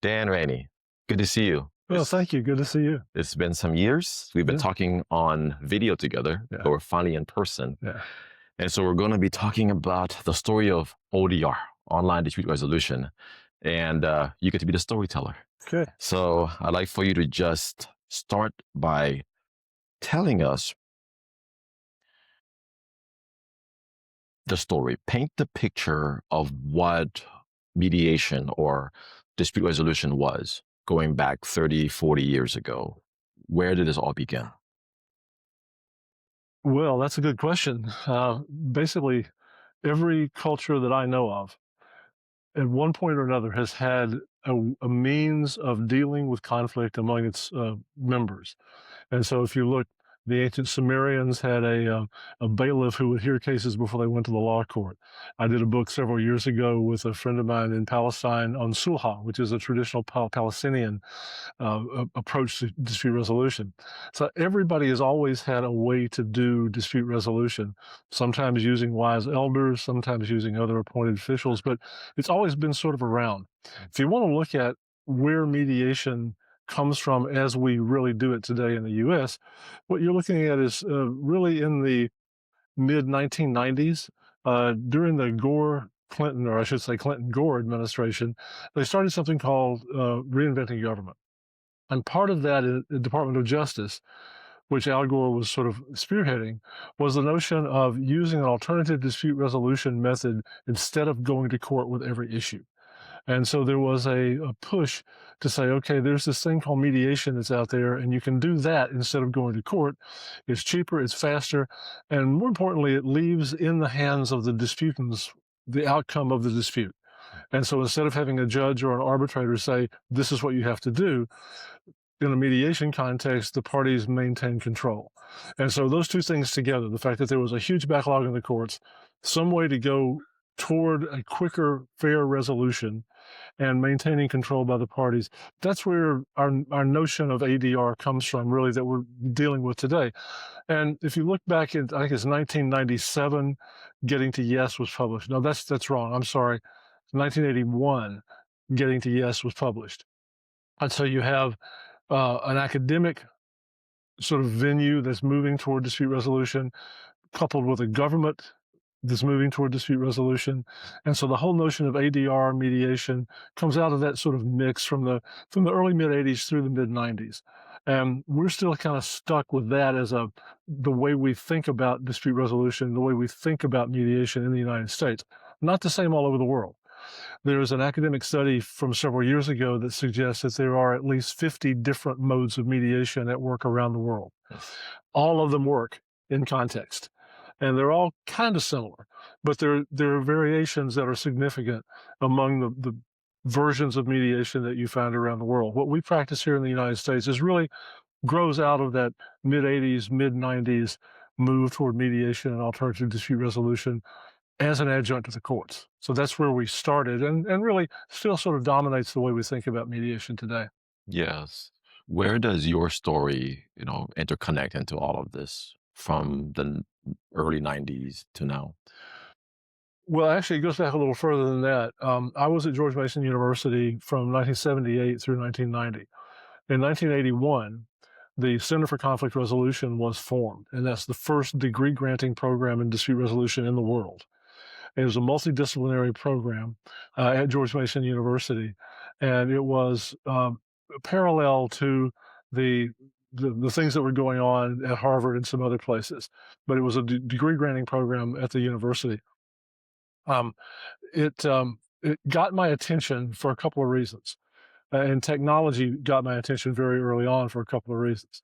Dan, Rainey, good to see you. Well, thank you. Good to see you. It's been some years. We've been Yeah. talking on video together, Yeah. but we're finally in person. Yeah. And so we're going to be talking about the story of ODR, online dispute resolution. And you get to be the storyteller. Okay. So I'd like for you to just start by telling us the story. Paint the picture of what mediation or dispute resolution was going back 30, 40 years ago. Where did this all begin? Well, that's a good question. Basically, every culture that I know of, at one point or another, has had a means of dealing with conflict among its members. And so if you look, the ancient Sumerians had a bailiff who would hear cases before they went to the law court. I did a book several years ago with a friend of mine in Palestine on sulha, which is a traditional Palestinian approach to dispute resolution. So everybody has always had a way to do dispute resolution, sometimes using wise elders, sometimes using other appointed officials, but it's always been sort of around. If you want to look at where mediation comes from as we really do it today in the U.S., what you're looking at is really in the mid 1990s, during the Gore Clinton, or I should say Clinton Gore administration, they started something called reinventing government. And part of that in the Department of Justice, which Al Gore was sort of spearheading, was the notion of using an alternative dispute resolution method instead of going to court with every issue. And so there was a push to say, okay, there's this thing called mediation that's out there, and you can do that instead of going to court. It's cheaper, it's faster, and more importantly, it leaves in the hands of the disputants the outcome of the dispute. And so instead of having a judge or an arbitrator say, this is what you have to do, in a mediation context, the parties maintain control. And so those two things together, the fact that there was a huge backlog in the courts, some way to go toward a quicker, fair resolution, and maintaining control by the parties, that's where our notion of ADR comes from, really, that we're dealing with today. And if you look back at, I think it's 1997, Getting to Yes was published. No, that's wrong. I'm sorry. 1981, Getting to Yes was published. And so you have an academic sort of venue that's moving toward dispute resolution, coupled with a government that's moving toward dispute resolution. And so the whole notion of ADR mediation comes out of that sort of mix from the early mid 80s through the mid 90s. And we're still kind of stuck with that as the way we think about dispute resolution, the way we think about mediation in the United States. Not the same all over the world. There is an academic study from several years ago that suggests that there are at least 50 different modes of mediation at work around the world. All of them work in context, and they're all kind of similar, but there are variations that are significant among the versions of mediation that you find around the world. What we practice here in the United States is really grows out of that mid 80s, mid 90s move toward mediation and alternative dispute resolution as an adjunct to the courts. So that's where we started, and really still sort of dominates the way we think about mediation today. Yes. Where does your story, interconnect into all of this from the early 90s to now? Well, actually, it goes back a little further than that. I was at George Mason University from 1978 through 1990. In 1981, the Center for Conflict Resolution was formed, and that's the first degree granting program in dispute resolution in the world. It was a multidisciplinary program at George Mason University, and it was parallel to the, the things that were going on at Harvard and some other places. But it was a degree granting program at the university. Um, it got my attention for a couple of reasons, and technology got my attention very early on for a couple of reasons.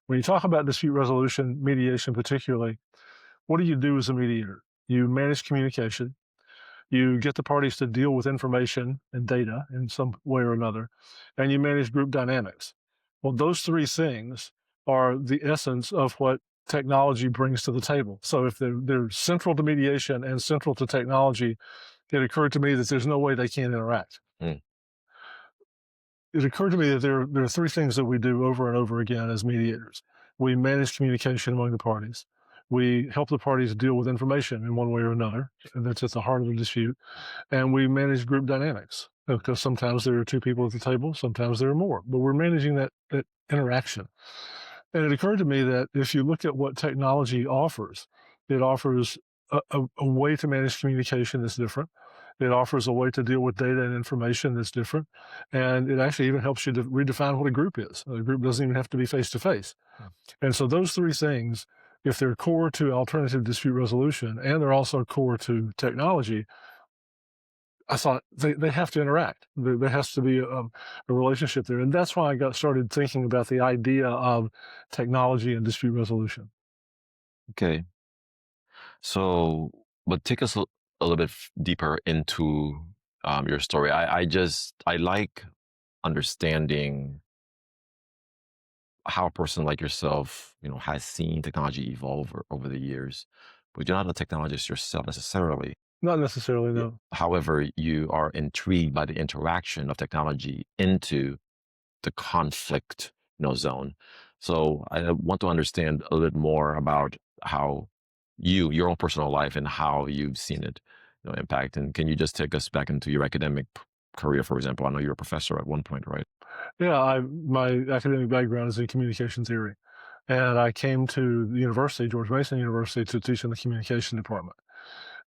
When you talk about dispute resolution, mediation particularly, what do you do as a mediator? You manage communication. You get the parties to deal with information and data in some way or another, and you manage group dynamics. Well, those three things are the essence of what technology brings to the table. So if they're central to mediation and central to technology, it occurred to me that there's no way they can't interact. Mm. It occurred to me that there are three things that we do over and over again as mediators. We manage communication among the parties. We help the parties deal with information in one way or another, and that's at the heart of the dispute. And we manage group dynamics. because sometimes there are two people at the table, sometimes there are more, but we're managing that interaction. And it occurred to me that if you look at what technology offers, it offers a way to manage communication that's different. It offers a way to deal with data and information that's different. And it actually even helps you to redefine what a group is. A group doesn't even have to be face to face. And so those three things, if they're core to alternative dispute resolution and they're also core to technology, I thought they have to interact. There has to be a relationship there. And that's why I got started thinking about the idea of technology and dispute resolution. Okay. So, but take us a little bit deeper into your story. I like understanding how a person like yourself, has seen technology evolve over the years, but you're not a technologist yourself necessarily. Not necessarily, Yeah. no. However, you are intrigued by the interaction of technology into the conflict, zone. So I want to understand a little bit more about how your own personal life and how you've seen it, impact. And can you just take us back into your academic career, for example? I know you're a professor at one point, right? Yeah, my academic background is in communication theory. And I came to the university, George Mason University, to teach in the communication department.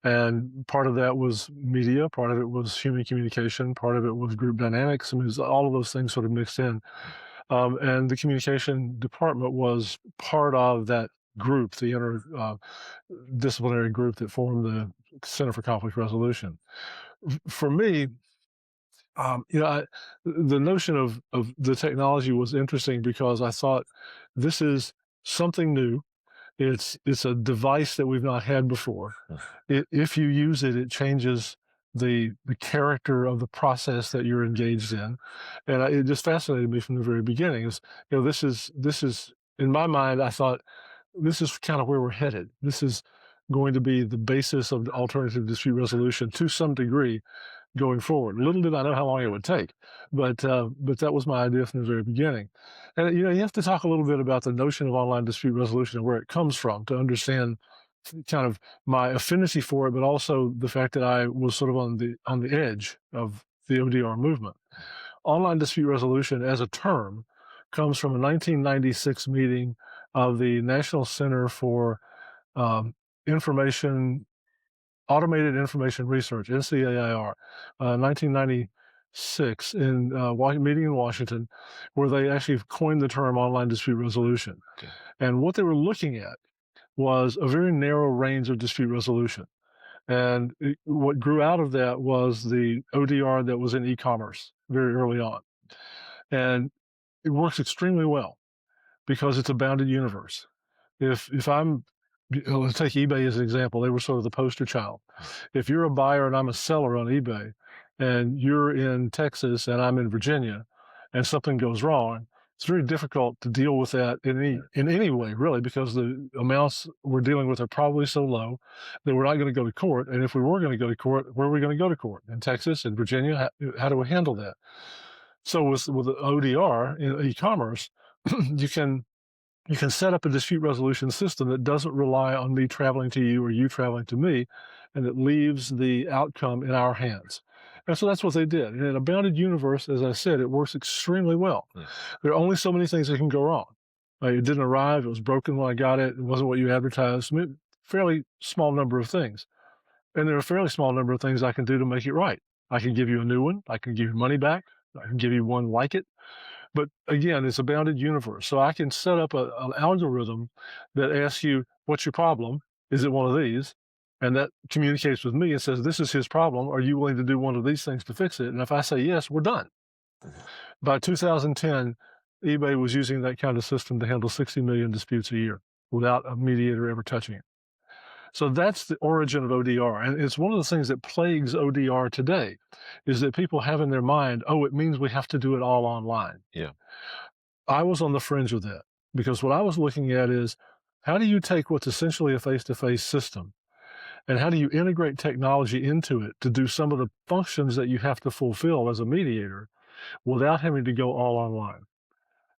And part of that was media, part of it was human communication, part of it was group dynamics. I mean, it was all of those things sort of mixed in. And the communication department was part of that group, the interdisciplinary group that formed the Center for Conflict Resolution. For me, the notion of the technology was interesting because I thought this is something new. It's a device that we've not had before. If you use it, it changes the character of the process that you're engaged in, and it just fascinated me from the very beginning. This is in my mind. I thought this is kind of where we're headed. This is going to be the basis of alternative dispute resolution to some degree going forward. Little did I know how long it would take, but that was my idea from the very beginning. And you have to talk a little bit about the notion of online dispute resolution and where it comes from to understand kind of my affinity for it, but also the fact that I was sort of on the edge of the ODR movement. Online dispute resolution as a term comes from a 1996 meeting of the National Center for um, Information Automated Information Research, NCAIR, 1996, in meeting in Washington, where they actually coined the term online dispute resolution. Okay. And what they were looking at was a very narrow range of dispute resolution. And what grew out of that was the ODR that was in e-commerce very early on. And it works extremely well because it's a bounded universe. If I'm let's take eBay as an example. They were sort of the poster child. If you're a buyer and I'm a seller on eBay, and you're in Texas and I'm in Virginia, and something goes wrong, it's very difficult to deal with that in any way, really, because the amounts we're dealing with are probably so low that we're not going to go to court. And if we were going to go to court, where are we going to go to court? In Texas, in Virginia, how do we handle that? So with ODR in e-commerce, you can you can set up a dispute resolution system that doesn't rely on me traveling to you or you traveling to me, and it leaves the outcome in our hands. And so that's what they did. And in a bounded universe, as I said, it works extremely well. Yeah. There are only so many things that can go wrong. It didn't arrive. It was broken when I got it. It wasn't what you advertised. I mean, fairly small number of things. And there are a fairly small number of things I can do to make it right. I can give you a new one. I can give you money back. I can give you one like it. But again, it's a bounded universe. So I can set up an algorithm that asks you, what's your problem? Is it one of these? And that communicates with me and says, this is his problem. Are you willing to do one of these things to fix it? And if I say yes, we're done. By 2010, eBay was using that kind of system to handle 60 million disputes a year without a mediator ever touching it. So that's the origin of ODR. And it's one of the things that plagues ODR today is that people have in their mind, oh, it means we have to do it all online. Yeah. I was on the fringe of that because what I was looking at is how do you take what's essentially a face-to-face system and how do you integrate technology into it to do some of the functions that you have to fulfill as a mediator without having to go all online?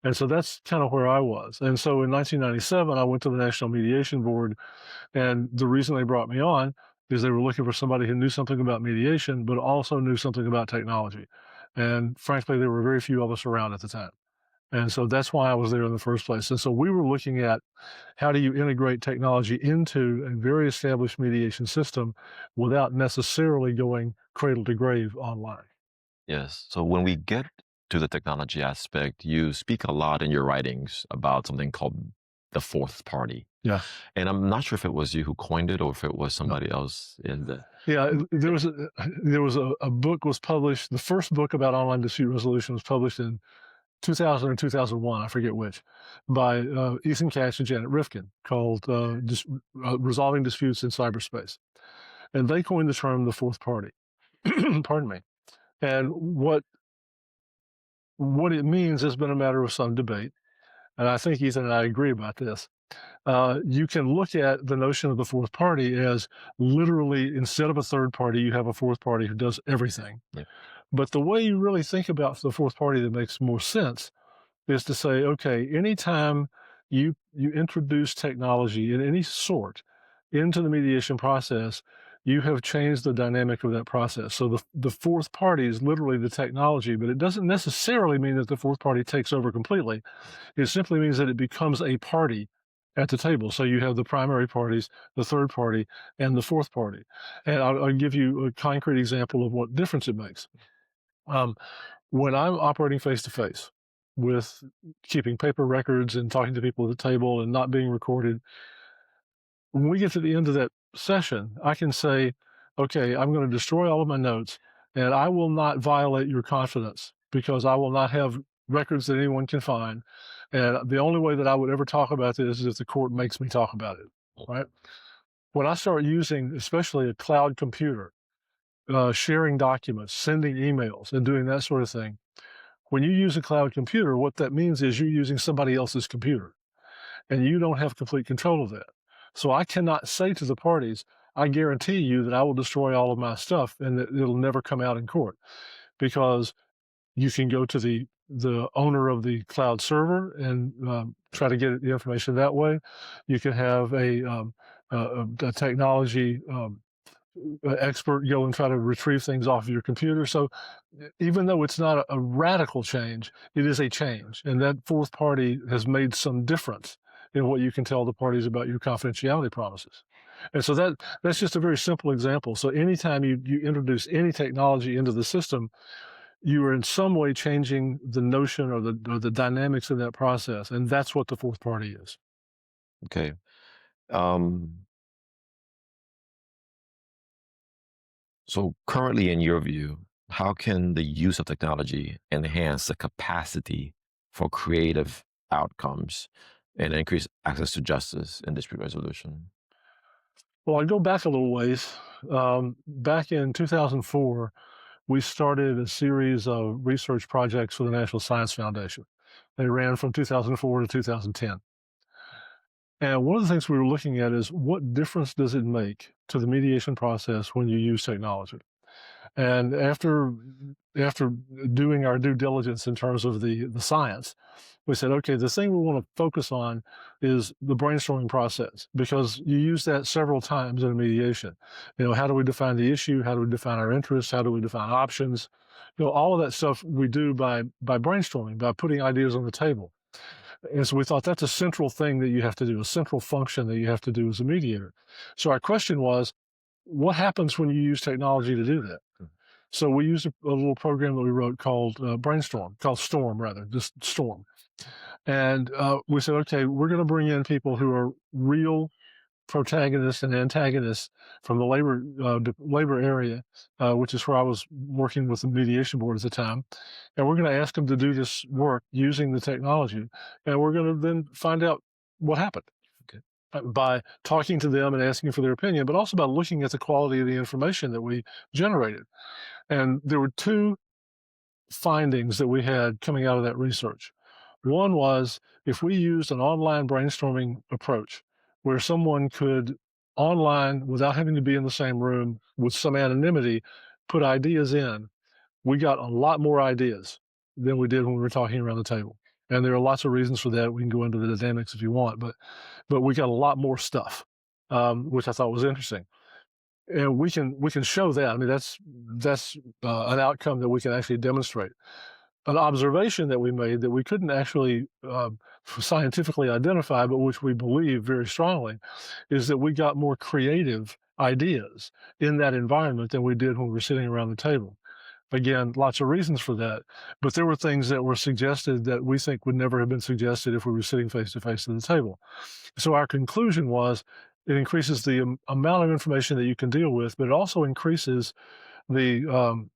And so that's kind of where I was. And so in 1997, I went to the National Mediation Board, and the reason they brought me on is they were looking for somebody who knew something about mediation, but also knew something about technology. And frankly, there were very few of us around at the time. And so that's why I was there in the first place. And so we were looking at how do you integrate technology into a very established mediation system without necessarily going cradle to grave online. Yes. So when we get to the technology aspect, you speak a lot in your writings about something called the fourth party. Yeah. And I'm not sure if it was you who coined it or if it was No. somebody else in the. Yeah, there was a book was published. The first book about online dispute resolution was published in 2000 or 2001, I forget which, by Ethan Cash and Janet Rifkin, called Resolving Disputes in Cyberspace. And they coined the term the fourth party. Pardon me. And what it means has been a matter of some debate. And I think Ethan and I agree about this. You can look at the notion of the fourth party as literally, instead of a third party, you have a fourth party who does everything. Yeah. But the way you really think about the fourth party that makes more sense is to say, okay, anytime you introduce technology in any sort into the mediation process, you have changed the dynamic of that process. So the fourth party is literally the technology, but it doesn't necessarily mean that the fourth party takes over completely. It simply means that it becomes a party at the table. So you have the primary parties, the third party, and the fourth party. And I'll give you a concrete example of what difference it makes. Um, when I'm operating face to face with keeping paper records and talking to people at the table and not being recorded, when we get to the end of that session, I can say, okay, I'm going to destroy all of my notes and I will not violate your confidence because I will not have records that anyone can find. And the only way that I would ever talk about this is if the court makes me talk about it, right? When I start using, especially a cloud computer, sharing documents, sending emails, and doing that sort of thing, when you use a cloud computer, what that means is you're using somebody else's computer and you don't have complete control of that. So I cannot say to the parties, I guarantee you that I will destroy all of my stuff and that it'll never come out in court, because you can go to the owner of the cloud server and try to get the information that way. You can have a technology expert go and try to retrieve things off of your computer. So even though it's not a radical change, it is a change. And that fourth party has made some difference in what you can tell the parties about your confidentiality promises. And so that's just a very simple example. So anytime you introduce any technology into the system, you are in some way changing the notion or the dynamics of that process. And that's what the fourth party is. Okay. Um, so currently, in your view, how can the use of technology enhance the capacity for creative outcomes and increase access to justice and dispute resolution? Well, I go back a little ways. Back in 2004, we started a series of research projects for the National Science Foundation. They ran from 2004 to 2010. And one of the things we were looking at is what difference does it make to the mediation process when you use technology? And after doing our due diligence in terms of the science, we said, okay, the thing we want to focus on is the brainstorming process, because you use that several times in a mediation. How do we define the issue? How do we define our interests? How do we define options? All of that stuff we do by brainstorming, by putting ideas on the table. And so we thought that's a central thing that you have to do, a central function that you have to do as a mediator. So our question was, what happens when you use technology to do that? So we used a little program that we wrote called Storm, rather, just Storm. And we said, okay, we're going to bring in people who are real protagonists and antagonists from the labor area, which is where I was working with the mediation board at the time. And we're going to ask them to do this work using the technology. And we're going to then find out what happened. Okay. By talking to them and asking for their opinion, but also by looking at the quality of the information that we generated. And there were two findings that we had coming out of that research. One was, if we used an online brainstorming approach where someone could online, without having to be in the same room, with some anonymity, put ideas in, we got a lot more ideas than we did when we were talking around the table. And there are lots of reasons for that. We can go into the dynamics if you want, but we got a lot more stuff, which I thought was interesting. and we can show that. I mean, that's an outcome that we can actually demonstrate. An observation that we made that we couldn't actually scientifically identify, but which we believe very strongly, is that we got more creative ideas in that environment than we did when we were sitting around the table. Again, lots of reasons for that, but there were things that were suggested that we think would never have been suggested if we were sitting face to face at the table. So our conclusion was it increases the amount of information that you can deal with, but it also increases the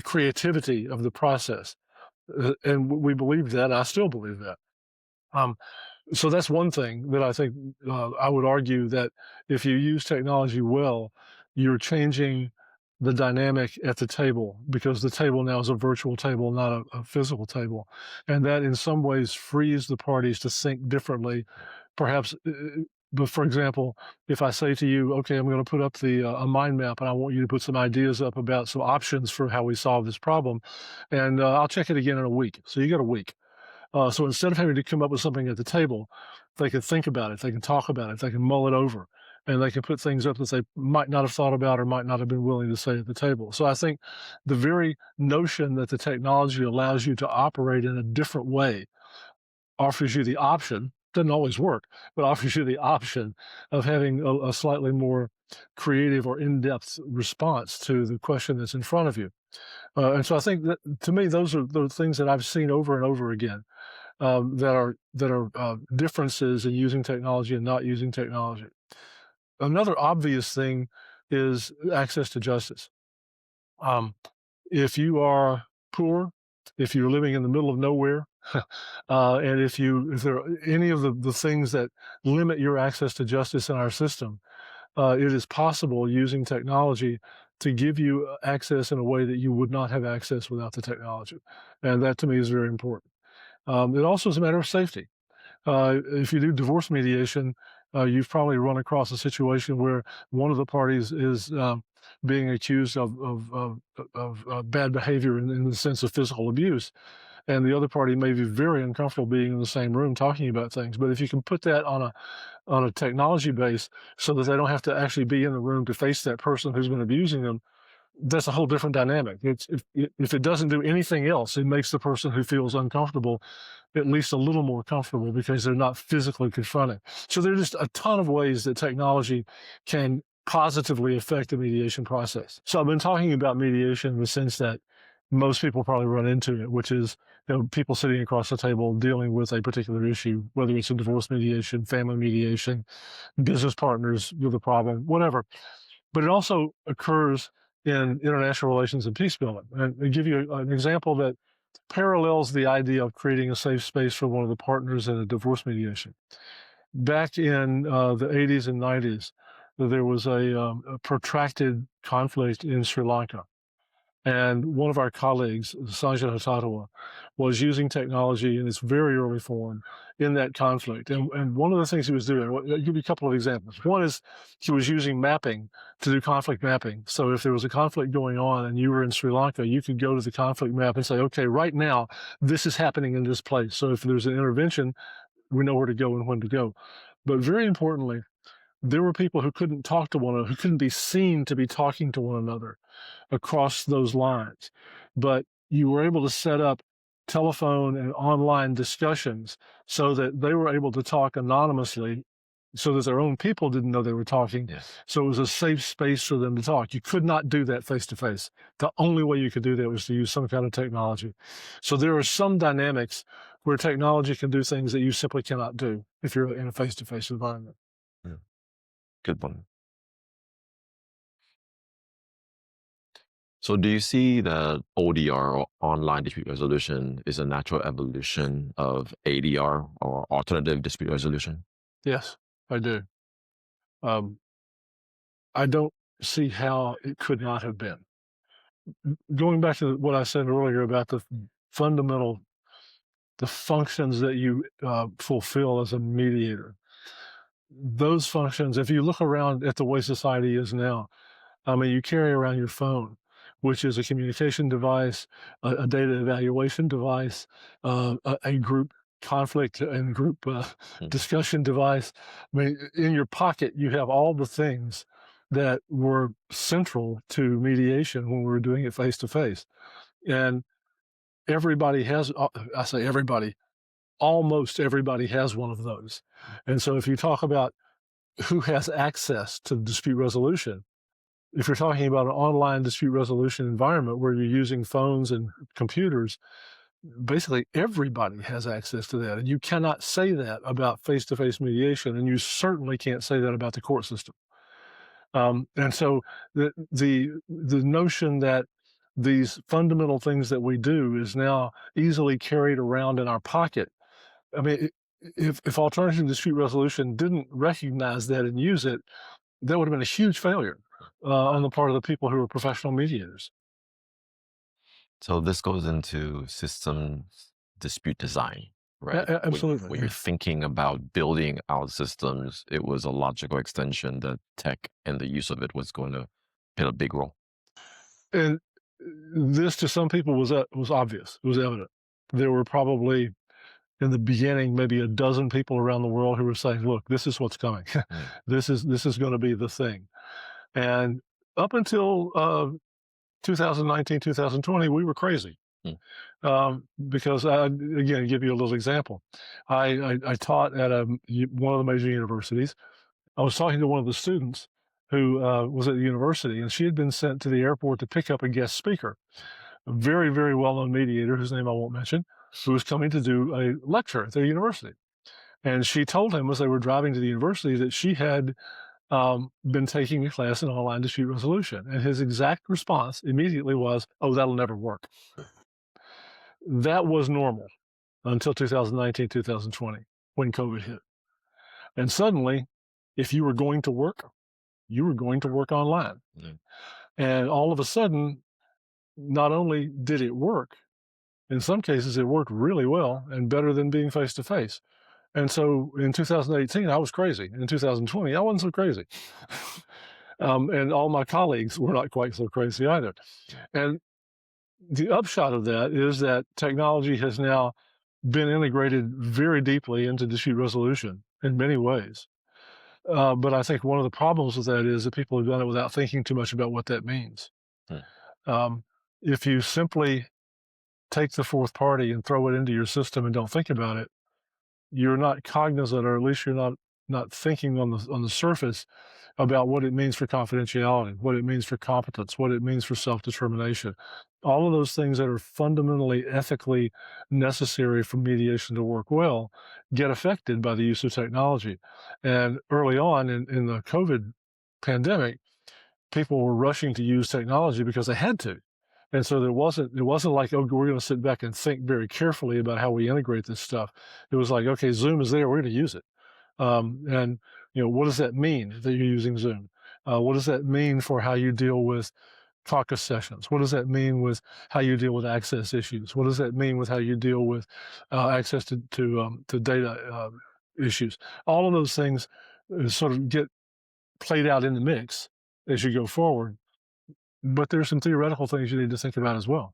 creativity of the process. And we believed that. I still believe that. Um, so that's one thing that I think I would argue that if you use technology well, you're changing the dynamic at the table because the table now is a virtual table, not a physical table. And that in some ways frees the parties to think differently. Perhaps, but for example, if I say to you, okay, I'm going to put up a mind map and I want you to put some ideas up about some options for how we solve this problem, and I'll check it again in a week. So you got a week. So instead of having to come up with something at the table, they can think about it, they can talk about it, they can mull it over, and they can put things up that they might not have thought about or might not have been willing to say at the table. So I think the very notion that the technology allows you to operate in a different way offers you the option, doesn't always work, but offers you the option of having a slightly more creative or in-depth response to the question that's in front of you. And so I think that to me, those are the things that I've seen over and over again that are differences in using technology and not using technology. Another obvious thing is access to justice. Um, if you are poor, if you're living in the middle of nowhere, and if there are any of the things that limit your access to justice in our system, it is possible using technology to give you access in a way that you would not have access without the technology. And that to me is very important. It also is a matter of safety. If you do divorce mediation, you've probably run across a situation where one of the parties is being accused of bad behavior in the sense of physical abuse, and the other party may be very uncomfortable being in the same room talking about things. But if you can put that on a technology base so that they don't have to actually be in the room to face that person who's been abusing them, that's a whole different dynamic. It's if it doesn't do anything else, it makes the person who feels uncomfortable at least a little more comfortable because they're not physically confronting. So there's just a ton of ways that technology can positively affect the mediation process. So I've been talking about mediation in the sense that most people probably run into it, which is people sitting across the table dealing with a particular issue, whether it's a divorce mediation, family mediation, business partners with a problem, whatever. But it also occurs in international relations and peace building. And I'll give you an example that parallels the idea of creating a safe space for one of the partners in a divorce mediation. Back in the 80s and 90s, there was a protracted conflict in Sri Lanka. And one of our colleagues, Sanjay Hattatwa, was using technology in its very early form in that conflict. And one of the things he was doing, I'll give you a couple of examples. One is he was using mapping to do conflict mapping. So if there was a conflict going on and you were in Sri Lanka, you could go to the conflict map and say, okay, right now, this is happening in this place. So if there's an intervention, we know where to go and when to go. But very importantly, there were people who couldn't talk to one another, who couldn't be seen to be talking to one another across those lines. But you were able to set up telephone and online discussions so that they were able to talk anonymously so that their own people didn't know they were talking. Yes. So it was a safe space for them to talk. You could not do that face to face. The only way you could do that was to use some kind of technology. So there are some dynamics where technology can do things that you simply cannot do if you're in a face to face environment. Yeah. Good one. So do you see that ODR or online dispute resolution is a natural evolution of ADR or alternative dispute resolution? Yes, I do. Um, I don't see how it could not have been. Going back to what I said earlier about the fundamental, the functions that you fulfill as a mediator, those functions, if you look around at the way society is now, I mean, you carry around your phone, which is a communication device, a data evaluation device, a group conflict and group Mhm. discussion device. I mean, in your pocket, you have all the things that were central to mediation when we were doing it face to face. And everybody has, I say everybody, almost everybody has one of those. And so if you talk about who has access to dispute resolution, if you're talking about an online dispute resolution environment where you're using phones and computers, basically everybody has access to that. And you cannot say that about face-to-face mediation, and you certainly can't say that about the court system. And so the notion that these fundamental things that we do is now easily carried around in our pocket. I mean, if alternative dispute resolution didn't recognize that and use it, that would have been a huge failure on the part of the people who are professional mediators. So this goes into systems dispute design, right? Absolutely. When you're thinking about building out systems, it was a logical extension that tech and the use of it was going to play a big role. And this to some people was obvious. It was evident. There were probably in the beginning maybe a dozen people around the world who were saying, "Look, this is what's coming. This is going to be the thing." And up until 2019, 2020, we were crazy. Because again, give you a little example. I taught at one of the major universities. I was talking to one of the students who was at the university, and she had been sent to the airport to pick up a guest speaker, a very, very well-known mediator whose name I won't mention, who was coming to do a lecture at their university. And she told him as they were driving to the university that she had been taking a class in online dispute resolution. And his exact response immediately was, "Oh, that'll never work." That was normal until 2019, 2020, when COVID hit. And suddenly, if you were going to work, you were going to work online. And all of a sudden, not only did it work, in some cases, it worked really well and better than being face to face. And so in 2018, I was crazy. In 2020, I wasn't so crazy. And all my colleagues were not quite so crazy either. And the upshot of that is that technology has now been integrated very deeply into dispute resolution in many ways. But I think one of the problems with that is that people have done it without thinking too much about what that means. If you simply take the fourth party and throw it into your system and don't think about it, you're not cognizant, or at least you're not thinking on the surface about what it means for confidentiality, what it means for competence, what it means for self-determination. All of those things that are fundamentally ethically necessary for mediation to work well get affected by the use of technology. And early on in the COVID pandemic, people were rushing to use technology because they had to. And so it wasn't like, oh, we're going to sit back and think very carefully about how we integrate this stuff. It was like, okay, Zoom is there, we're going to use it. And what does that mean that you're using Zoom? What does that mean for how you deal with caucus sessions? What does that mean with how you deal with access issues? What does that mean with how you deal with access to data issues? All of those things sort of get played out in the mix as you go forward. But there's some theoretical things you need to think about as well.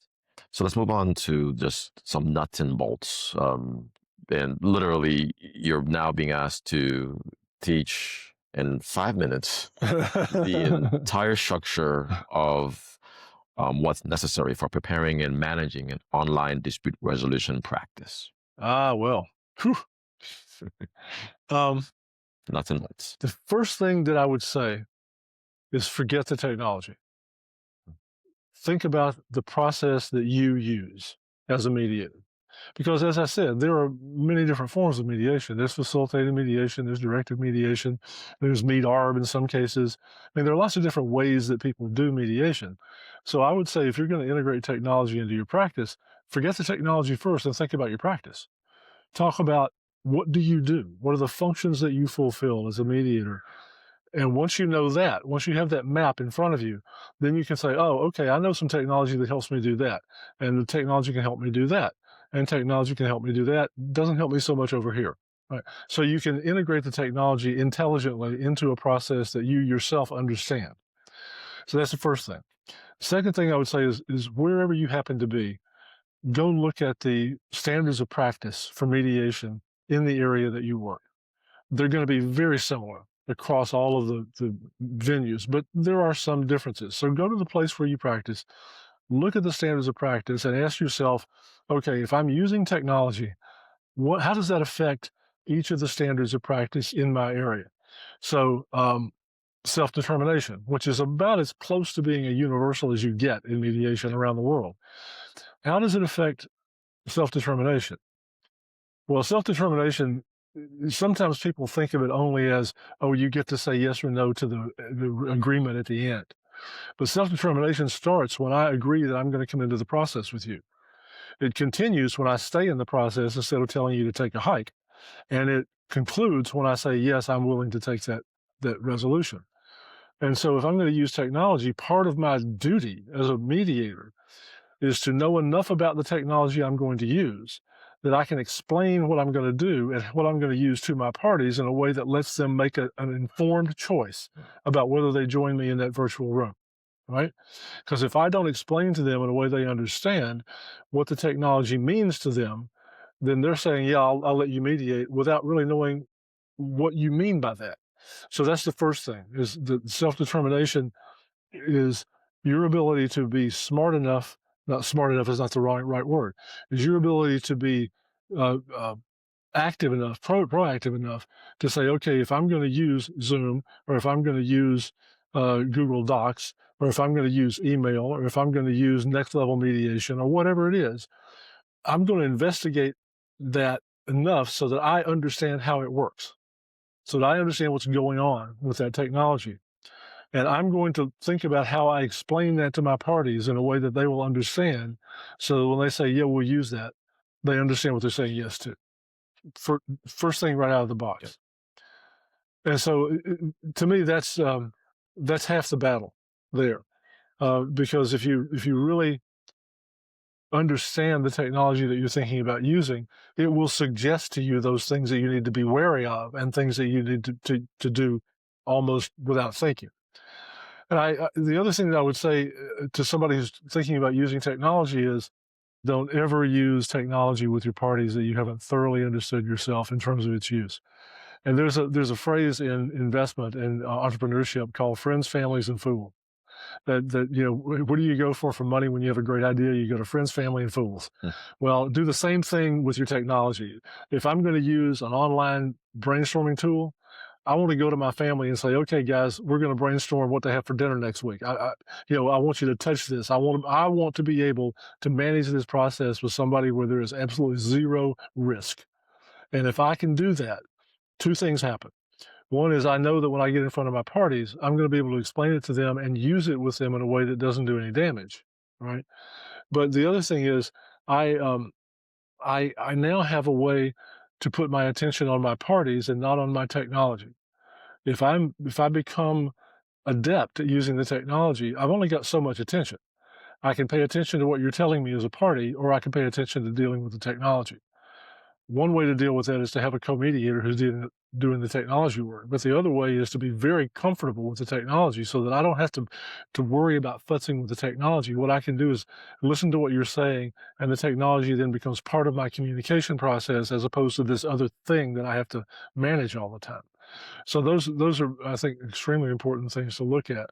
So let's move on to just some nuts and bolts. And literally, you're now being asked to teach in 5 minutes the entire structure of what's necessary for preparing and managing an online dispute resolution practice. Well. Nuts and bolts. The first thing that I would say is forget the technology. Think about the process that you use as a mediator. Because as I said, there are many different forms of mediation. There's facilitated mediation, there's directed mediation, there's meet-arb in some cases. I mean, there are lots of different ways that people do mediation. So I would say if you're going to integrate technology into your practice, forget the technology first and think about your practice. Talk about what do you do? What are the functions that you fulfill as a mediator? And once you know that, once you have that map in front of you, then you can say, oh, okay, I know some technology that helps me do that. And the technology can help me do that. And technology can help me do that. Doesn't help me so much over here. Right? So you can integrate the technology intelligently into a process that you yourself understand. So that's the first thing. Second thing I would say is wherever you happen to be, go look at the standards of practice for mediation in the area that you work. They're going to be very similar across all of the venues, but there are some differences. So go to the place where you practice, look at the standards of practice, and ask yourself, okay, if I'm using technology, how does that affect each of the standards of practice in my area? So, self-determination, which is about as close to being a universal as you get in mediation around the world. How does it affect self-determination? Well, self-determination, sometimes people think of it only as, oh, you get to say yes or no to the agreement at the end. But self-determination starts when I agree that I'm going to come into the process with you. It continues when I stay in the process instead of telling you to take a hike. And it concludes when I say, yes, I'm willing to take that resolution. And so if I'm going to use technology, part of my duty as a mediator is to know enough about the technology I'm going to use that I can explain what I'm going to do and what I'm going to use to my parties in a way that lets them make an informed choice about whether they join me in that virtual room, right? Because if I don't explain to them in a way they understand what the technology means to them, then they're saying, yeah, I'll let you mediate without really knowing what you mean by that. So that's the first thing is the self-determination is your ability to be smart enough, not smart enough is not the right word, is your ability to be uh, uh, active enough, proactive enough to say, okay, if I'm going to use Zoom or if I'm going to use Google Docs or if I'm going to use email or if I'm going to use next level mediation or whatever it is, I'm going to investigate that enough so that I understand how it works, so that I understand what's going on with that technology. And I'm going to think about how I explain that to my parties in a way that they will understand. So when they say, yeah, we'll use that, they understand what they're saying yes to. For, first thing right out of the Yep. box. And so to me, that's half the battle there. Because if you really understand the technology that you're thinking about using, it will suggest to you those things that you need to be wary of and things that you need to do almost without thinking. And the other thing that I would say to somebody who's thinking about using technology is don't ever use technology with your parties that you haven't thoroughly understood yourself in terms of its use. And there's a phrase in investment and entrepreneurship called friends, families, and fools. That where do you go for money when you have a great idea? You go to friends, family, and fools. Mm. Well, do the same thing with your technology. If I'm going to use an online brainstorming tool, I want to go to my family and say, okay, guys, we're going to brainstorm what to have for dinner next week. I want you to touch this. I want to be able to manage this process with somebody where there is absolutely zero risk. And if I can do that, two things happen. One is I know that when I get in front of my parties, I'm going to be able to explain it to them and use it with them in a way that doesn't do any damage, right? But the other thing is I I now have a way to put my attention on my parties and not on my technology. If I become adept at using the technology, I've only got so much attention. I can pay attention to what you're telling me as a party, or I can pay attention to dealing with the technology. One way to deal with that is to have a co-mediator who's doing the technology work. But the other way is to be very comfortable with the technology so that I don't have to worry about futzing with the technology. What I can do is listen to what you're saying, and the technology then becomes part of my communication process as opposed to this other thing that I have to manage all the time. So those are, I think, extremely important things to look at.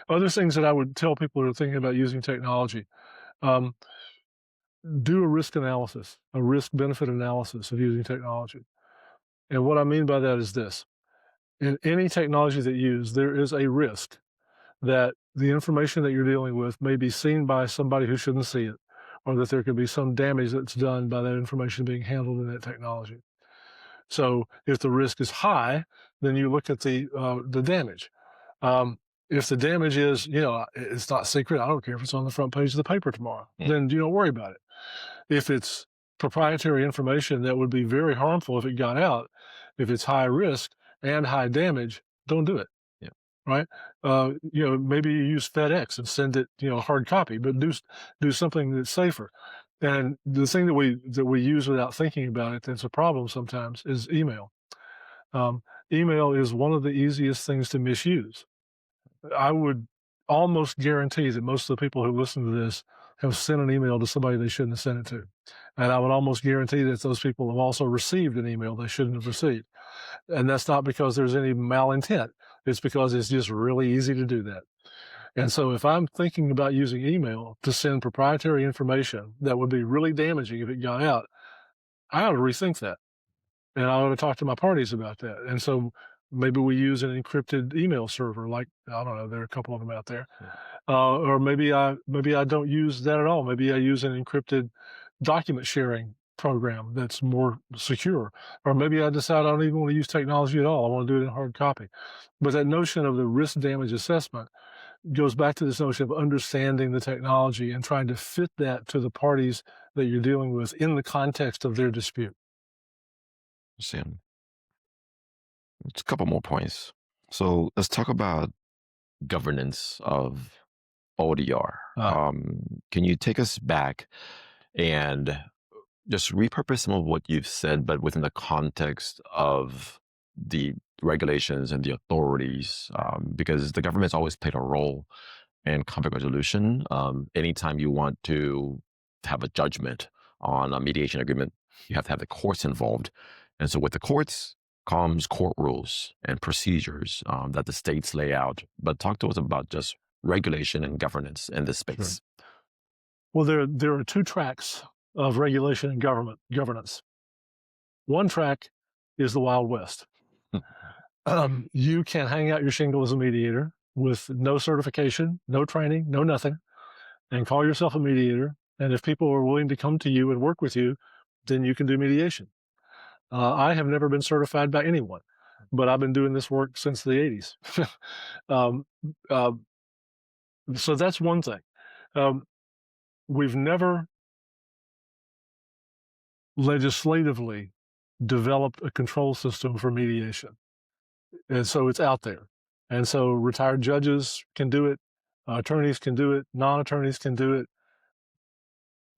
Other things that I would tell people who are thinking about using technology, um, do a risk analysis, a risk benefit analysis of using technology. And what I mean by that is this. In any technology that you use, there is a risk that the information that you're dealing with may be seen by somebody who shouldn't see it, or that there could be some damage that's done by that information being handled in that technology. So if the risk is high, then you look at the damage. Um, if the damage is, it's not secret, I don't care if it's on the front page of the paper tomorrow, then you don't worry about it. If it's proprietary information that would be very harmful if it got out, if it's high risk and high damage, don't do it. Yeah. Right? Maybe you use FedEx and send it, hard copy, but do something that's safer. And the thing that we use without thinking about it that's a problem sometimes is email. Um, Email is one of the easiest things to misuse. I would almost guarantee that most of the people who listen to this have sent an email to somebody they shouldn't have sent it to. And I would almost guarantee that those people have also received an email they shouldn't have received. And that's not because there's any malintent. It's because it's just really easy to do that. And so if I'm thinking about using email to send proprietary information that would be really damaging if it got out, I ought to rethink that. And I ought to talk to my parties about that. And so maybe we use an encrypted email server, like, I don't know, there are a couple of them out there. Or maybe I don't use that at all. Maybe I use an encrypted document sharing program that's more secure. Or maybe I decide I don't even want to use technology at all. I want to do it in hard copy. But that notion of the risk damage assessment goes back to this notion of understanding the technology and trying to fit that to the parties that you're dealing with in the context of their dispute. Understand. It's a couple more points. So let's talk about governance of ODR. Can you take us back and just repurpose some of what you've said, but within the context of the regulations and the authorities? Because the government's always played a role in conflict resolution. Anytime you want to have a judgment on a mediation agreement, you have to have the courts involved. And so with the courts comes court rules and procedures that the states lay out. But talk to us about just regulation and governance in this space. Sure. Well, there are two tracks of regulation and governance. One track is the Wild West. You can hang out your shingle as a mediator with no certification, no training, no nothing, and call yourself a mediator. And if people are willing to come to you and work with you, then you can do mediation. I have never been certified by anyone, but I've been doing this work since the 80s. um, uh, so that's one thing. We've never legislatively developed a control system for mediation. And so it's out there. And so retired judges can do it, attorneys can do it, non-attorneys can do it,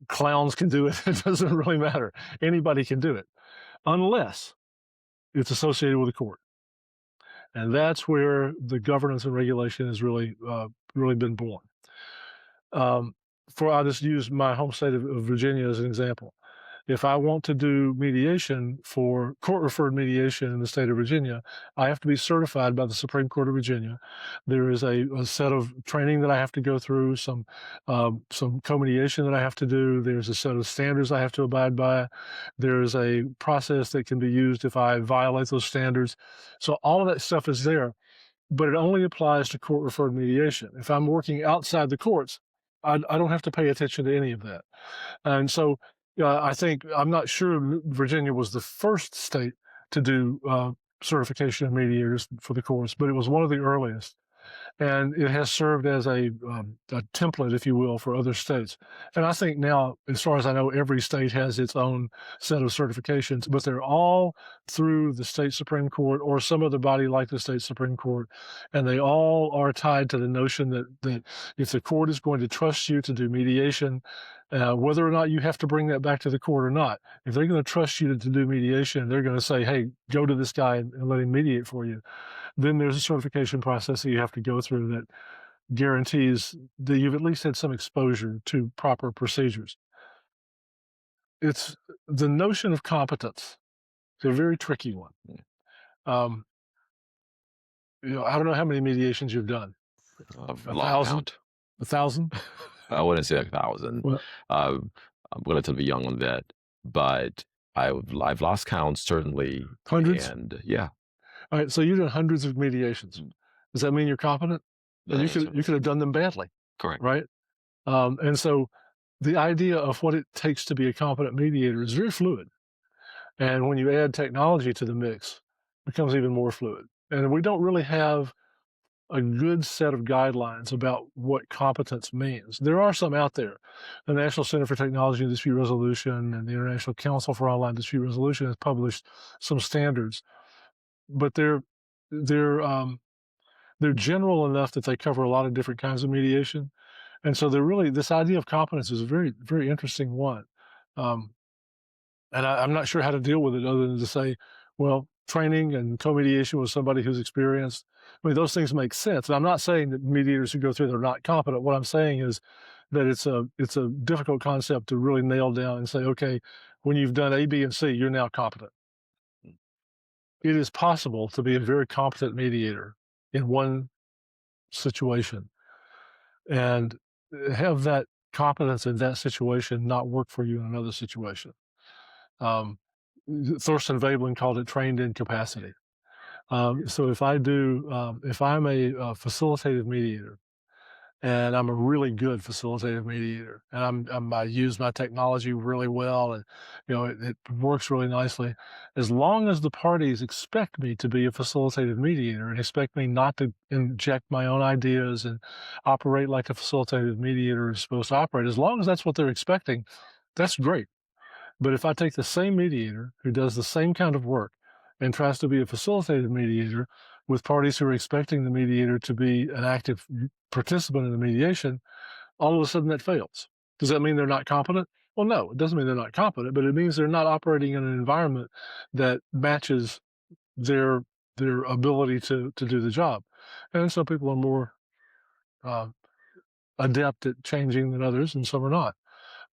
clowns can do it. It doesn't really matter. Anybody can do it, unless it's associated with a court. And that's where the governance and regulation has really been born. I'll just use my home state of Virginia as an example. If I want to do mediation for court-referred mediation in the state of Virginia, I have to be certified by the Supreme Court of Virginia. There is a set of training that I have to go through, some co-mediation that I have to do. There's a set of standards I have to abide by. There's a process that can be used if I violate those standards. So all of that stuff is there, but it only applies to court-referred mediation. If I'm working outside the courts, I don't have to pay attention to any of that. And so I'm not sure Virginia was the first state to do certification of mediators for the courts, but it was one of the earliest. And it has served as a template, if you will, for other states. And I think now, as far as I know, every state has its own set of certifications, but they're all through the state Supreme Court or some other body like the state Supreme Court. And they all are tied to the notion that if the court is going to trust you to do mediation, whether or not you have to bring that back to the court or not, if they're going to trust you to do mediation, they're going to say, hey, go to this guy and let him mediate for you. Then there's a certification process that you have to go through that guarantees that you've at least had some exposure to proper procedures. It's the notion of competence. It's a very tricky one. I don't know how many mediations you've done. A 1,000? 1,000? I wouldn't say 1,000. Well, I'm relatively young on that, but I've lost count, certainly. hundreds? And yeah. All right, so you've done hundreds of mediations. Does that mean you're competent? And you could have done them badly. Correct. Right? And so the idea of what it takes to be a competent mediator is very fluid. And when you add technology to the mix, it becomes even more fluid. And we don't really have a good set of guidelines about what competence means. There are some out there. The National Center for Technology and Dispute Resolution and the International Council for Online Dispute Resolution has published some standards, but they're general enough that they cover a lot of different kinds of mediation. And so this idea of competence is a very, very interesting one. And I'm not sure how to deal with it other than to say, well, training and co-mediation with somebody who's experienced. I mean, those things make sense. And I'm not saying that mediators who go through, they're not competent. What I'm saying is that it's a difficult concept to really nail down and say, okay, when you've done A, B, and C, you're now competent. It is possible to be a very competent mediator in one situation and have that competence in that situation not work for you in another situation. Um, Thorstein Veblen called it trained incapacity. So if I'm a facilitative mediator, and I'm a really good facilitative mediator, and I use my technology really well, and it works really nicely. As long as the parties expect me to be a facilitative mediator and expect me not to inject my own ideas and operate like a facilitative mediator is supposed to operate, as long as that's what they're expecting, that's great. But if I take the same mediator who does the same kind of work and tries to be a facilitated mediator with parties who are expecting the mediator to be an active participant in the mediation, all of a sudden that fails. Does that mean they're not competent? Well, no, it doesn't mean they're not competent, but it means they're not operating in an environment that matches their their ability to do the job. And some people are more uh, adept at changing than others, and some are not.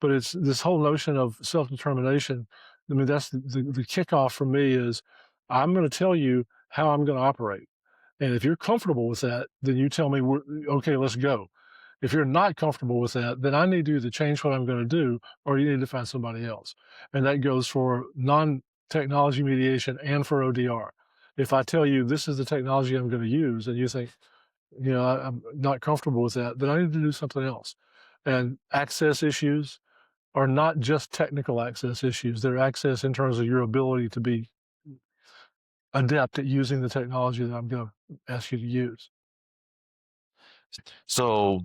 But it's this whole notion of self-determination. I mean, that's the kickoff for me is I'm going to tell you how I'm going to operate. And if you're comfortable with that, then you tell me, okay, let's go. If you're not comfortable with that, then I need you to change what I'm going to do, or you need to find somebody else. And that goes for non-technology mediation and for ODR. If I tell you this is the technology I'm going to use, and you think, I'm not comfortable with that, then I need to do something else. And access issues are not just technical access issues. They're access in terms of your ability to be adept at using the technology that I'm going to ask you to use. So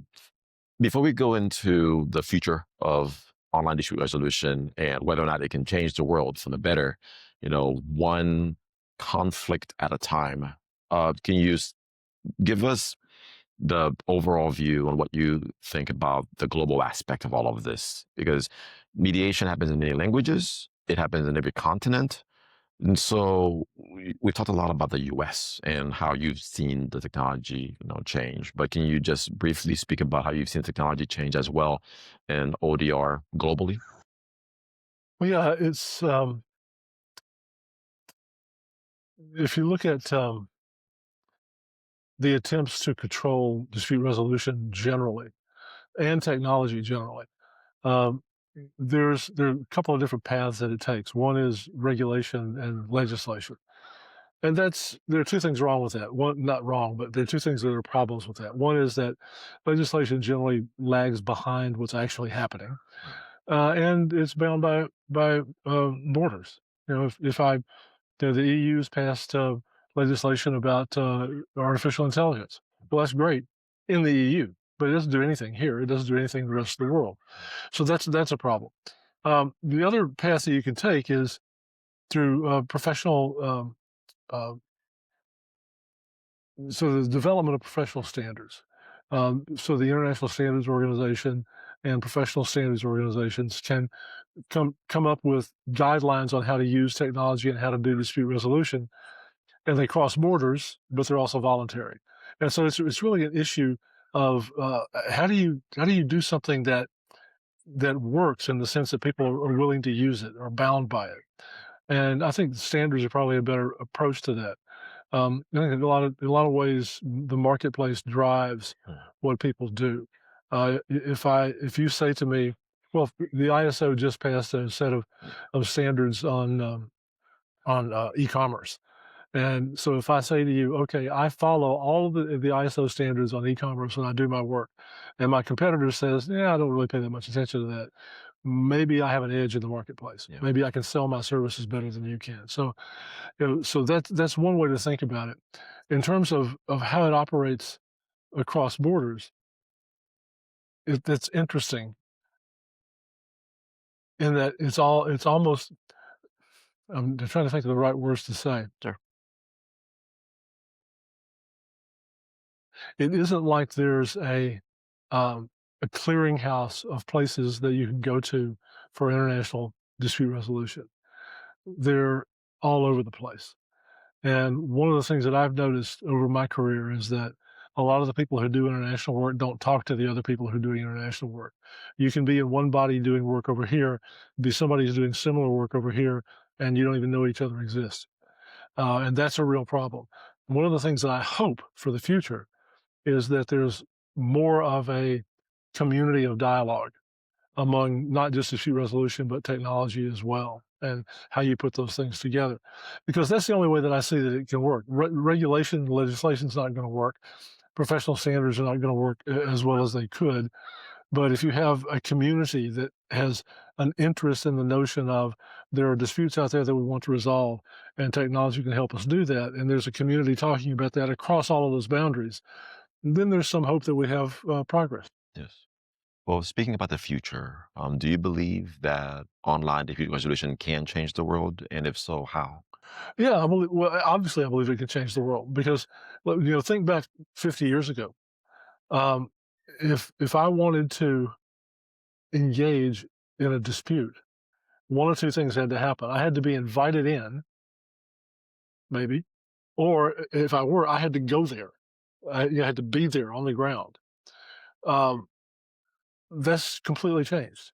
before we go into the future of online dispute resolution and whether or not it can change the world for the better, one conflict at a time, can you give us the overall view on what you think about the global aspect of all of this? Because mediation happens in many languages, it happens in every continent. And so we talked a lot about the US and how you've seen the technology, change. But can you just briefly speak about how you've seen technology change as well in ODR globally? Well, yeah, it's if you look at the attempts to control dispute resolution generally and technology generally, um, there are a couple of different paths that it takes. One is regulation and legislation. And there are two things wrong with that. One, not wrong, but there are two things that are problems with that. One is that legislation generally lags behind what's actually happening, and it's bound by borders. The EU's passed legislation about artificial intelligence. Well, that's great in the EU, but it doesn't do anything here. It doesn't do anything in the rest of the world. So that's a problem. The other path that you can take is through professional. Uh, so the development of professional standards. So the International Standards Organization and professional standards organizations can come up with guidelines on how to use technology and how to do dispute resolution, and they cross borders, but they're also voluntary. And so it's really an issue of how do you do something that works in the sense that people are willing to use it or bound by it. And I think standards are probably a better approach to that. I think in a lot of ways, the marketplace drives what people do. If you say to me, well, the ISO just passed a set of standards on e-commerce, and so if I say to you, okay, I follow all of the ISO standards on e-commerce when I do my work, and my competitor says, yeah, I don't really pay that much attention to that. Maybe I have an edge in the marketplace. Yeah. Maybe I can sell my services better than you can. So so that's one way to think about it. In terms of how it operates across borders, it's interesting in that it's almost I'm trying to think of the right words to say. Sure. It isn't like there's a clearinghouse of places that you can go to for international dispute resolution. They're all over the place. And one of the things that I've noticed over my career is that A lot of the people who do international work don't talk to the other people who are doing international work. You can be in one body doing work over here, be somebody who's doing similar work over here, and you don't even know each other exist. And that's a real problem. One of the things that I hope for the future is that there's more of a community of dialogue among not just dispute resolution, but technology as well, and how you put those things together. Because that's the only way that I see that it can work. Regulation, legislation is not going to work. Professional standards are not going to work as well as they could. But if you have a community that has an interest in the notion of there are disputes out there that we want to resolve, and technology can help us do that, and there's a community talking about that across all of those boundaries, then there's some hope that we have progress. Yes. Well, speaking about the future, do you believe that online dispute resolution can change the world? And if so, how? Yeah, I believe. Well, obviously, I believe it can change the world because, think back 50 years ago. Um, if I wanted to engage in a dispute, one or two things had to happen. I had to be invited in, maybe, or if I were, I had to go there. I had to be there on the ground. Um, that's completely changed.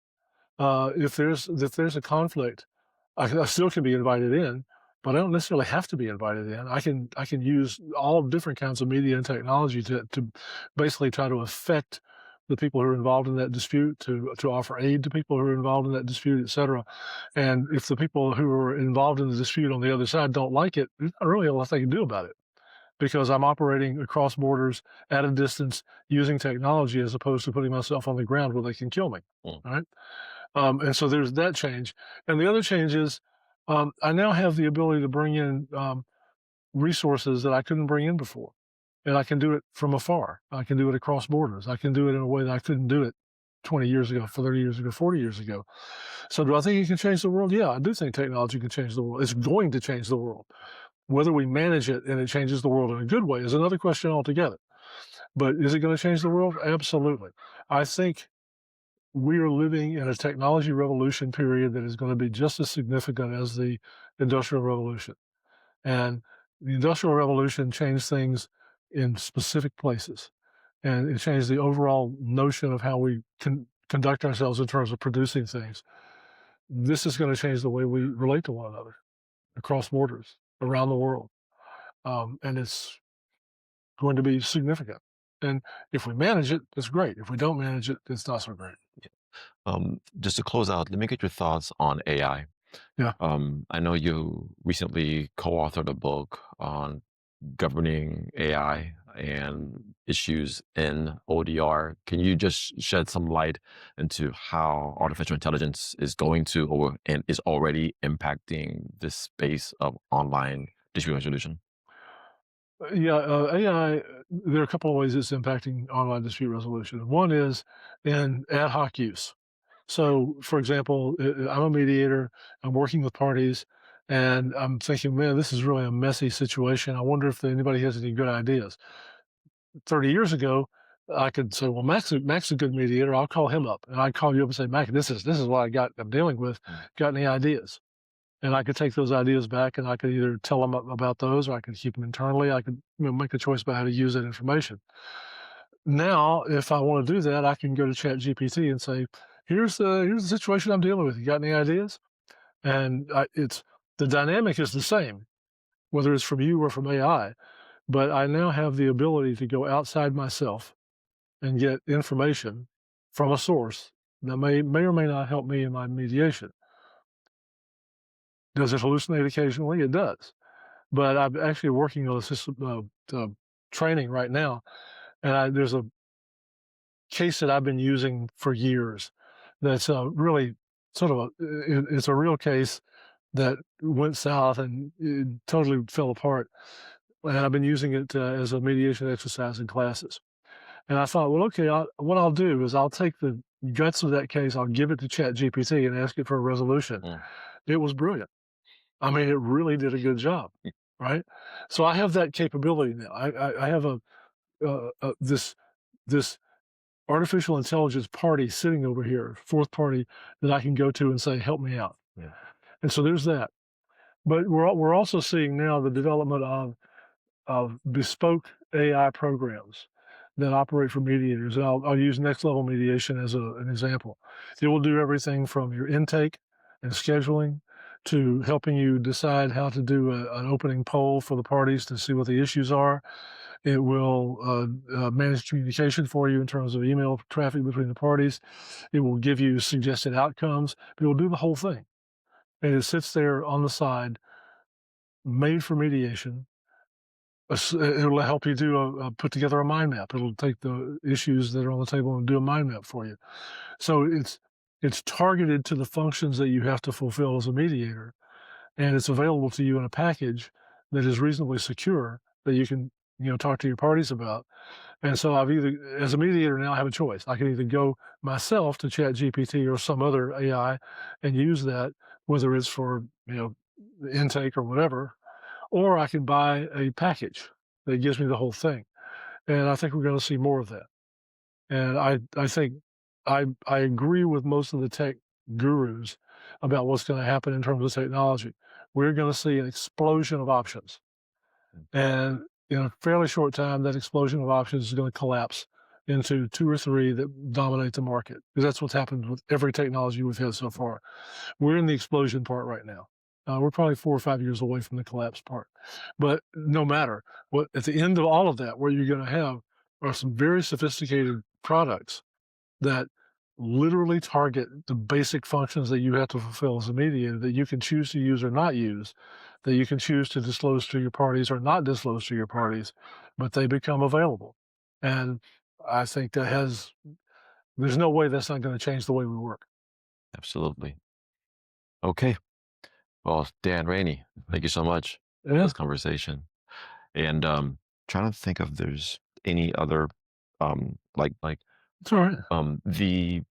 If there's a conflict, I still can be invited in, but I don't necessarily have to be invited in. I can use all different kinds of media and technology to basically try to affect the people who are involved in that dispute, to offer aid to people who are involved in that dispute, et cetera. And if the people who are involved in the dispute on the other side don't like it, there's not really a lot they can do about it because I'm operating across borders at a distance using technology as opposed to putting myself on the ground where they can kill me. Mm. Right. And so there's that change. And the other change is I now have the ability to bring in resources that I couldn't bring in before. And I can do it from afar. I can do it across borders. I can do it in a way that I couldn't do it 20 years ago, 30 years ago, 40 years ago. So do I think it can change the world? Yeah, I do think technology can change the world. It's going to change the world. Whether we manage it and it changes the world in a good way is another question altogether. But is it going to change the world? Absolutely. I think we are living in a technology revolution period that is going to be just as significant as the Industrial Revolution. And the Industrial Revolution changed things in specific places. And it changed the overall notion of how we can conduct ourselves in terms of producing things. This is going to change the way we relate to one another across borders, around the world. And it's going to be significant. And if we manage it, it's great. If we don't manage it, it's not so great. Just to close out, let me get your thoughts on AI. Yeah. I know you recently co-authored a book on governing AI and issues in ODR. Can you just shed some light into how artificial intelligence is going to or and is already impacting this space of online dispute resolution? Yeah, AI, there are a couple of ways it's impacting online dispute resolution. One is in ad hoc use. So, for example, I'm a mediator, I'm working with parties, and I'm thinking, man, this is really a messy situation. I wonder if anybody has any good ideas. 30 years ago, I could say, well, Mac's a good mediator. I'll call him up. And I'd call you up and say, Mac, this is what I'm dealing with. Mm. Got any ideas? And I could take those ideas back and I could either tell them about those or I could keep them internally. I could make a choice about how to use that information. Now, if I want to do that, I can go to Chat GPT and say, here's the situation I'm dealing with. You got any ideas? And it's the dynamic is the same, whether it's from you or from AI. But I now have the ability to go outside myself and get information from a source that may or may not help me in my mediation. Does it hallucinate occasionally? It does. But I'm actually working on a system training right now, and there's a case that I've been using for years. That's really sort of it's a real case that went south and it totally fell apart. And I've been using it as a mediation exercise in classes. And I thought, well, okay, what I'll do is I'll take the guts of that case, I'll give it to Chat GPT and ask it for a resolution. Mm. It was brilliant. I mean, it really did a good job, right? So I have that capability now. I have this artificial intelligence party sitting over here, fourth party that I can go to and say, help me out. Yeah. And so there's that. But we're also seeing now the development of bespoke AI programs that operate for mediators. And I'll use next level mediation as an example. It will do everything from your intake and scheduling to helping you decide how to do an opening poll for the parties to see what the issues are. It will manage communication for you in terms of email traffic between the parties. It will give you suggested outcomes, but it will do the whole thing. And it sits there on the side, made for mediation. It'll help you do put together a mind map. It'll take the issues that are on the table and do a mind map for you. So it's targeted to the functions that you have to fulfill as a mediator, and it's available to you in a package that is reasonably secure that you can talk to your parties about. And so I've either, as a mediator now, I have a choice. I can either go myself to Chat GPT or some other AI and use that, whether it's for intake or whatever, or I can buy a package that gives me the whole thing. And I think we're going to see more of that. And I think I agree with most of the tech gurus about what's going to happen in terms of technology. We're going to see an explosion of options. And in a fairly short time, that explosion of options is going to collapse into two or three that dominate the market. Because that's what's happened with every technology we've had so far. We're in the explosion part right now. We're probably 4 or 5 years away from the collapse part. But no matter what, at the end of all of that, what you're going to have are some very sophisticated products that literally target the basic functions that you have to fulfill as a mediator that you can choose to use or not use, that you can choose to disclose to your parties or not disclose to your parties, but they become available. And I think there's no way that's not going to change the way we work. Absolutely. Okay. Well, Dan, Rainey, thank you so much for Yeah, this conversation. And trying to think if there's any other like it's all right. the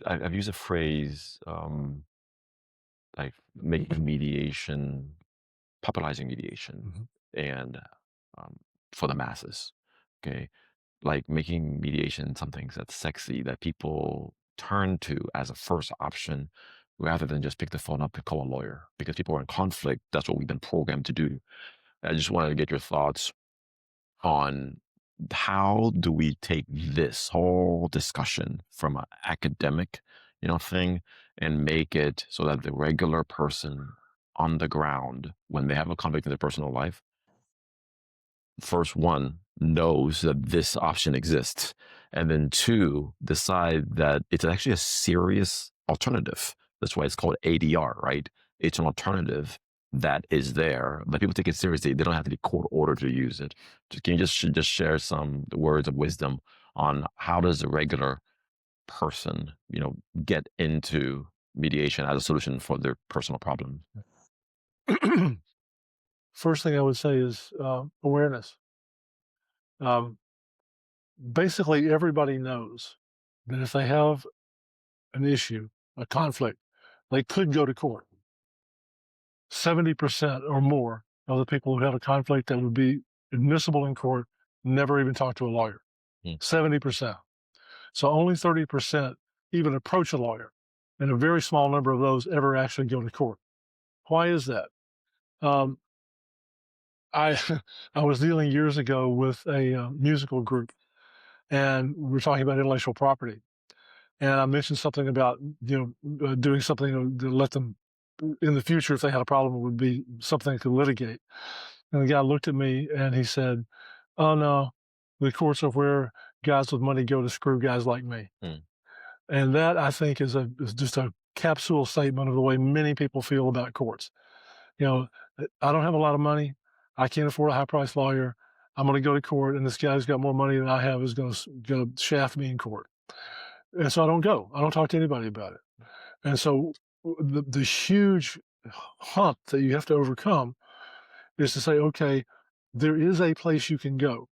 I've used a phrase like making mediation, popularizing mediation, Mhm. and um, for the masses. Okay, like making mediation something that's sexy that people turn to as a first option rather than just pick the phone up and call a lawyer because people are in conflict. That's what we've been programmed to do. I just wanted to get your thoughts on how do we take this whole discussion from an academic, thing and make it so that the regular person on the ground, when they have a conflict in their personal life, first one knows that this option exists, and then two decide that it's actually a serious alternative. That's why it's called ADR, right? It's an alternative that is there, but people take it seriously. They don't have to be court ordered to use it. Can you just share some words of wisdom on how does a regular person, get into mediation as a solution for their personal problem? First thing I would say is awareness. Um, Basically, everybody knows that if they have an issue, a conflict, they could go to court. 70% or more of the people who have a conflict that would be admissible in court never even talk to a lawyer. Hmm. 70%. So only 30% even approach a lawyer, and a very small number of those ever actually go to court. Why is that? Um, I I was dealing years ago with a musical group, and we were talking about intellectual property. And I mentioned something about doing something to let them in the future if they had a problem, it would be something they could litigate. And the guy looked at me and he said, "Oh no, the courts are where guys with money go to screw guys like me." Hmm. And that I think is just a capsule statement of the way many people feel about courts. You know, I don't have a lot of money. I can't afford a high priced lawyer. I'm going to go to court, and this guy who's got more money than I have is going to shaft me in court. And so I don't go. I don't talk to anybody about it. And so the huge hump that you have to overcome is to say, okay, there is a place you can go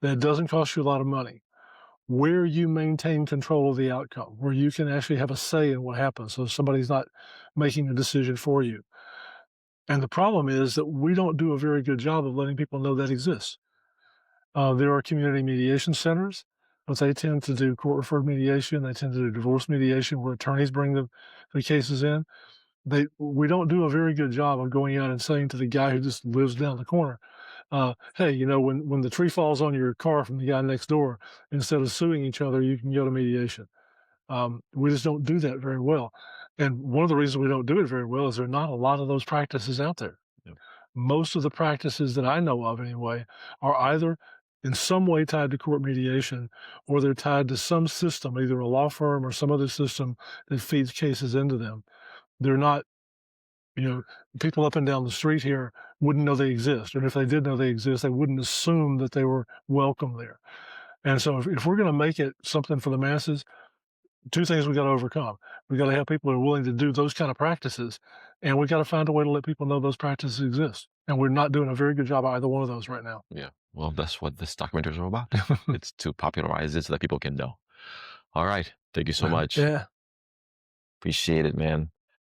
that doesn't cost you a lot of money, where you maintain control of the outcome, where you can actually have a say in what happens. So somebody's not making a decision for you. And the problem is that we don't do a very good job of letting people know that exists. There are community mediation centers, but they tend to do court referred mediation. They tend to do divorce mediation where attorneys bring the cases in. We don't do a very good job of going out and saying to the guy who just lives down the corner, Hey, when the tree falls on your car from the guy next door, instead of suing each other, you can go to mediation. We just don't do that very well. And one of the reasons we don't do it very well is there are not a lot of those practices out there. Yep. Most of the practices that I know of, anyway, are either in some way tied to court mediation or they're tied to some system, either a law firm or some other system that feeds cases into them. They're not, you know, people up and down the street here wouldn't know they exist. And if they did know they exist, they wouldn't assume that they were welcome there. And so if we're going to make it something for the masses, two things we got to overcome. We got to have people who are willing to do those kind of practices, and we got to find a way to let people know those practices exist. And we're not doing a very good job of either one of those right now. Yeah. Well, that's what this documentary is all about. It's to popularize it so that people can know. All right. Thank you so much. Yeah. Appreciate it, man.